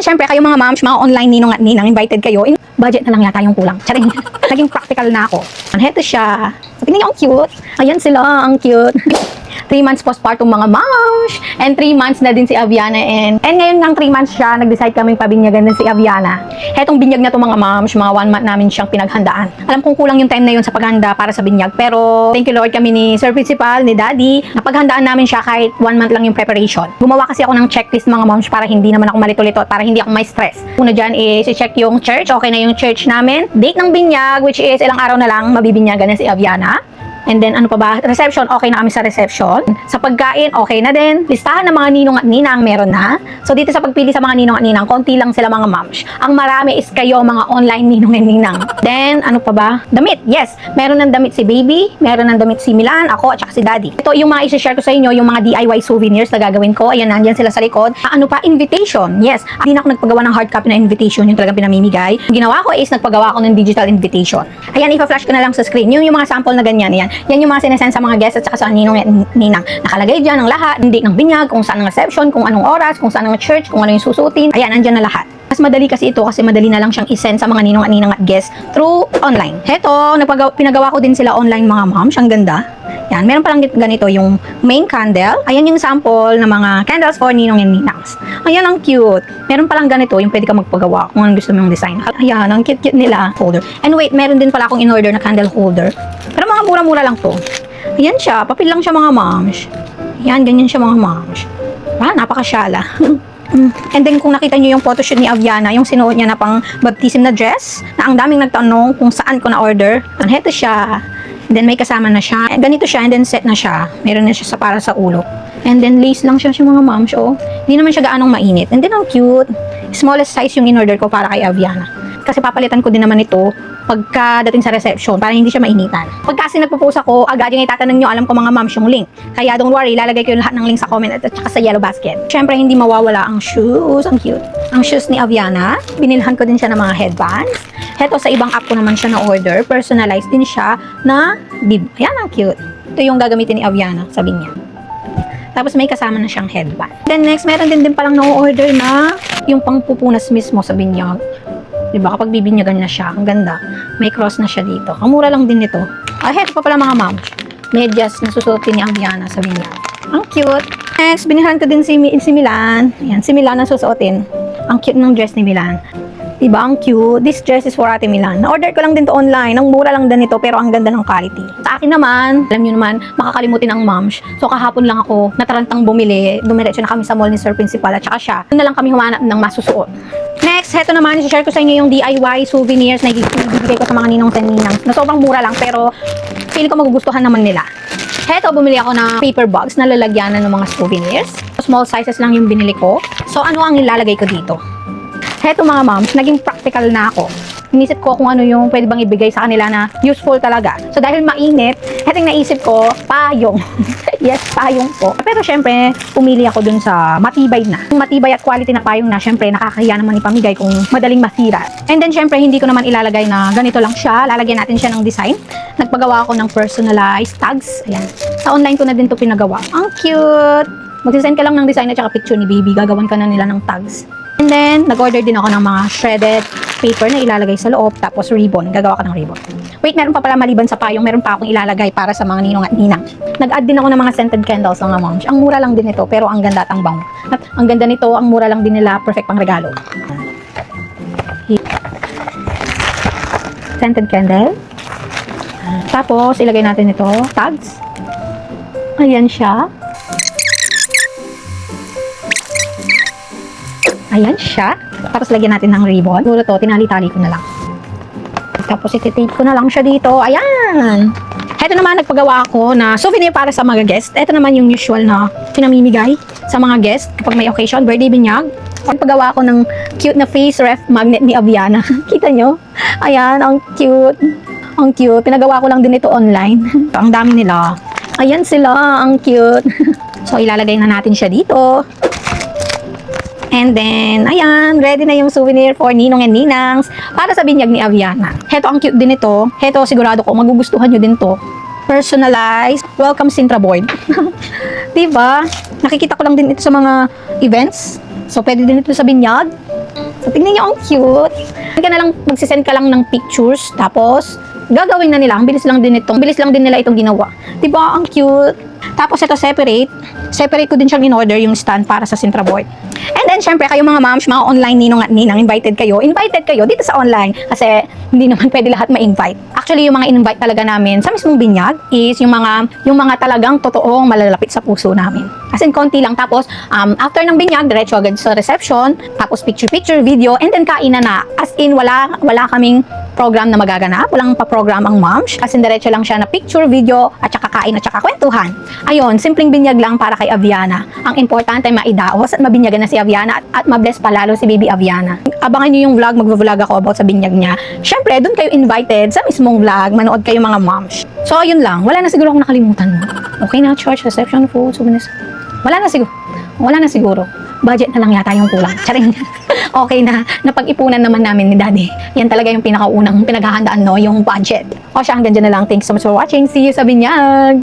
syempre, kayo mga moms, mga online ninong at ninang, invited kayo. Budget na lang yata yung kulang. Charing, naging practical na ako. Heto siya. So, tingnan niyo, ang cute. Ayan sila, ang cute. 3 months postpartum mga moms. And 3 months na din si Aviana. And ngayon ng 3 months siya, nag-decide kaming pabinyagan din si Aviana. Hetong binyag na to mga moms, mga 1 month namin siyang pinaghandaan. Alam kong kulang yung time na yun sa paghanda para sa binyag. Pero thank you Lord kami ni Sir Principal, ni Daddy. Napaghandaan namin siya kahit 1 month lang yung preparation. Gumawa kasi ako ng checklist mga moms para hindi naman ako malito-lito, para hindi ako may stress. Una dyan is i-check yung church. Okay na yung church namin. Date ng binyag, which is ilang araw na lang mabibinyagan na si Aviana. And then, ano pa ba? Reception, okay na kami sa reception. Sa pagkain, okay na din. Listahan ng mga ninong at ninang, meron na. So, dito sa pagpili sa mga ninong at ninang, konti lang sila mga moms. Ang marami is kayo, mga online ninong at ninang. Then, ano pa ba? Damit, yes. Meron ng damit si baby, meron ng damit si Milan, ako, at saka si daddy. Ito yung mga isi-share ko sa inyo, yung mga DIY souvenirs na gagawin ko. Ayan, nandyan sila sa likod. Ano pa? Invitation. Yes. Hindi na ako nagpagawa ng hard copy na invitation, yung talagang pinamimigay. Yung ginawa ko is nagpagawa ako ng digital invitation. Ayan, ipa-flash ko na lang sa screen. Yung mga sample na ganyan, ayan. Yan yung mga sinesend sa mga guests at saka sa ninong at ninang. Nakalagay dyan ang lahat, hindi ng binyag, kung saan ang reception, kung anong oras, kung saan ang church, kung ano yung susutin. Ayan, andyan na lahat. Mas madali kasi ito kasi madali na lang siyang isend sa mga ninong at ninang at guests through online. Heto, pinagawa ko din sila online mga moms. Ang ganda. Yan, meron palang ganito yung main candle. Ayan yung sample ng mga candles for ninong and ninangs. Ayan, ang cute. Meron palang ganito yung pwede ka magpagawa kung anong gusto mo yung design. Ayan, ang cute-cute nila. Holder. And wait, meron din pala akong in-order na candle holder. Pero mga mura-mura lang to. Ayan siya, papel lang siya mga moms. Ayan, ganyan siya mga moms. Napakasyala. And then kung nakita nyo yung photoshoot ni Aviana, yung sinuot niya na pang baptism na dress, na ang daming nagtanong kung saan ko na-order. Heto siya. And then may kasama na siya. Ganito siya and then set na siya. Meron na siya para sa ulo. And then lace lang siya mga moms. Oh. Hindi naman siya gaanong mainit. And then ang cute. Smallest size yung in-order ko para kay Aviana. Kasi papalitan ko din naman ito pagkadating sa reception para hindi siya mainitan. Pag kasi nagpo-post ako, agad yung itatanong nyo, alam ko mga moms yung link. Kaya don't worry, lalagay ko yung lahat ng link sa comment at saka sa yellow basket. Siyempre, hindi mawawala ang shoes. Ang cute. Ang shoes ni Aviana. Binilhan ko din siya ng mga headbands. Heto, sa ibang app ko naman siya na-order. Personalized din siya na bib. Ayan, ang cute. Ito yung gagamitin ni Aviana, sabi niya. Tapos may kasama na siyang headband. Then next, meron din palang na-order na yung pangpupunas mismo sa binyag. Diba? Kapag bibinyagan na siya, ang ganda. May cross na siya dito. Ang mura lang din nito. Heto pa pala mga moms. Medyas na susuotin ni Aviana sa binyag. Ang cute. Next, binilhan ko din si Milan. Ayan, si Milan ang susuotin. Ang cute ng dress ni Milan. Diba? Ang cute. This dress is for Ate Milan. Na-order ko lang din to online. Ang mura lang din ito, pero ang ganda ng quality. Sa akin naman, alam nyo naman, makakalimutin ang moms. So, kahapon lang ako natarantang bumili. Dumiretso na kami sa mall ni Sir Principal at saka siya. Doon na lang kami humanap ng masusuot. Next, heto naman, i-share ko sa inyo yung DIY souvenirs na ibibigay ko sa mga ninong and ninang. Na sobrang mura lang, pero feeling ko magugustuhan naman nila. Heto, bumili ako ng paper bags na lalagyanan ng mga souvenirs. Small sizes lang yung binili ko. So, ano ang ilalagay ko dito? Heto mga moms, naging practical na ako. Inisip ko kung ano yung pwede bang ibigay sa kanila na useful talaga. So dahil mainit, heto yung naisip ko, payong. Yes, payong po. Pero syempre, pumili ako dun sa matibay na. Yung matibay at quality na payong na, syempre nakakahiya naman ipamigay kung madaling masira. And then syempre, hindi ko naman ilalagay na ganito lang siya. Lalagyan natin siya ng design. Nagpagawa ako ng personalized tags. Ayan. Sa online ko na din to pinagawa. Ang cute! Mag-send ka lang ng design at saka picture ni baby. Gagawan ka na nila ng tags. And then, nag-order din ako ng mga shredded paper na ilalagay sa loob, tapos ribbon. Gagawa ka ng ribbon. Wait, meron pa pala maliban sa payong, meron pa akong ilalagay para sa mga ninong at ninang. Nag-add din ako ng mga scented candles mga moms. Ang mura lang din ito, pero ang ganda at ang bango. At ang ganda nito, ang mura lang din nila, perfect pang regalo. Scented candle. Tapos, ilagay natin ito, tags. Ayan siya. Ayan siya. Tapos lagyan natin ng ribbon. Siguro to, tinali-tali ko na lang. Tapos iti-tape ko na lang siya dito. Ayan! Ito naman, nagpagawa ako na souvenir para sa mga guest. Ito naman yung usual na pinamimigay sa mga guest kapag may occasion, birthday binyag. Nagpagawa ako ng cute na face ref magnet ni Aviana. Kita nyo? Ayan, ang cute. Ang cute. Pinagawa ko lang din ito online. Ang dami nila. Ayan sila, ang cute. So, ilalagay na natin siya dito. And then, ayan, ready na yung souvenir for ninong and ninangs para sa binyag ni Aviana. Heto, ang cute din ito. Heto, sigurado ko, magugustuhan nyo din to. Personalized, welcome Sintra board. Diba? Nakikita ko lang din ito sa mga events. So, pwede din ito sa binyag. So, tingnan niyo, ang cute. Ka na lang, magsisend ka lang ng pictures, tapos, gagawin na nila. Ang bilis lang din nila itong ginawa. Diba? Ang cute. Tapos, ito separate ko din siyang in-order yung stand para sa Sintraboard. And then, syempre, kayo mga moms, mga online ninong at ninang, invited kayo dito sa online. Kasi, hindi naman pwede lahat ma-invite. Actually, yung mga in-invite talaga namin sa mismong binyag is yung mga talagang totoong malalapit sa puso namin. As in, konti lang. Tapos, after ng binyag, diretso agad sa reception. Tapos, picture, video, and then kainan na. As in, wala kaming program na magaganap. Walang pa-program ang moms. Kasi diretso lang siya na picture, video, at saka kain, at saka kwentuhan. Ayun, simpleng binyag lang para kay Aviana. Ang importante, maidaos at mabinyagan na si Aviana at mabless palalo si Baby Aviana. Abangan nyo yung vlog, mag-vlog ako about sa binyag niya. Syempre, doon kayo invited sa mismong vlog, manood kayo mga moms. So, ayun lang. Wala na siguro akong nakalimutan mo. Okay na, church, reception, food, souvenirs. Wala na siguro. Budget na lang yata yung kulang. Charing. Okay na. Napag-ipunan naman namin ni Daddy. Yan talaga yung pinakaunang pinaghahandaan, no? Yung budget. O siya, hanggang dyan na lang. Thanks so much for watching. See you sa binyag!